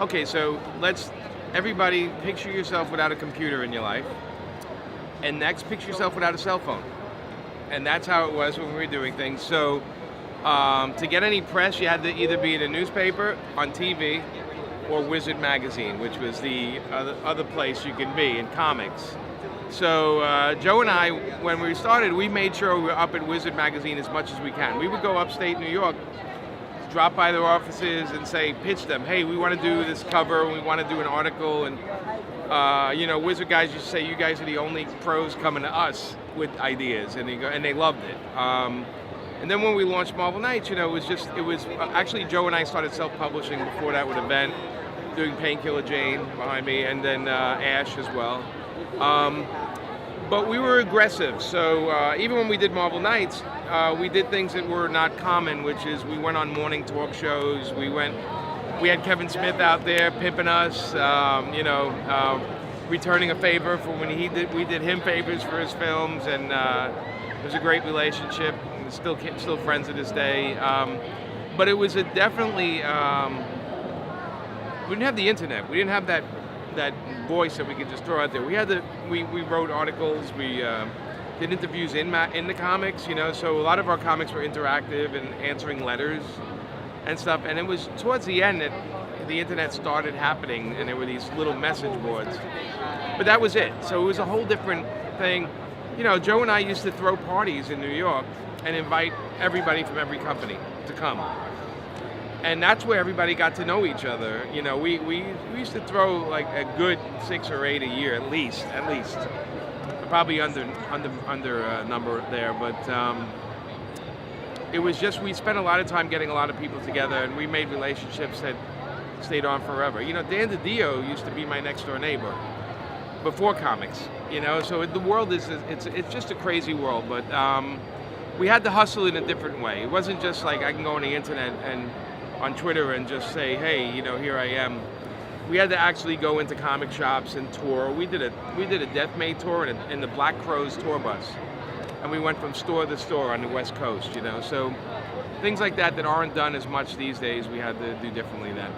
okay, so everybody picture yourself without a computer in your life, and next picture yourself without a cell phone. And that's how it was when we were doing things. So to get any press, you had to either be in a newspaper, on TV, or Wizard Magazine, which was the other place you can be in comics. So Joe and I, when we started, we made sure we were up at Wizard Magazine as much as we can. We would go upstate New York, drop by their offices and pitch them, hey, we want to do this cover, we want to do an article, and Wizard guys used to say, you guys are the only pros coming to us with ideas, and they loved it. And then when we launched Marvel Knights, it was actually Joe and I started self-publishing before that with Event, doing Painkiller Jane behind me, and then Ash as well. But we were aggressive, so even when we did Marvel Knights, we did things that were not common, which is we went on morning talk shows. We had Kevin Smith out there pimping us, returning a favor for when we did him favors for his films, and it was a great relationship. We're still friends to this day. But it was definitely we didn't have the internet. We didn't have that voice that we could just throw out there. We wrote articles. We did interviews in the comics. So a lot of our comics were interactive and answering letters and stuff. And it was towards the end that the internet started happening, and there were these little message boards. But that was it. So it was a whole different thing. Joe and I used to throw parties in New York and invite everybody from every company to come. And that's where everybody got to know each other. We used to throw like a good 6 or 8 a year at least. Probably under number there, but it was just, we spent a lot of time getting a lot of people together, and we made relationships that stayed on forever. Dan DiDio used to be my next door neighbor before comics. So the world it's just a crazy world, but we had to hustle in a different way. It wasn't just like I can go on the internet and on Twitter and just say, hey, here I am. We had to actually go into comic shops and tour. We did a Death May tour in the Black Crowes tour bus, and we went from store to store on the West Coast. So things like that aren't done as much these days, we had to do differently then.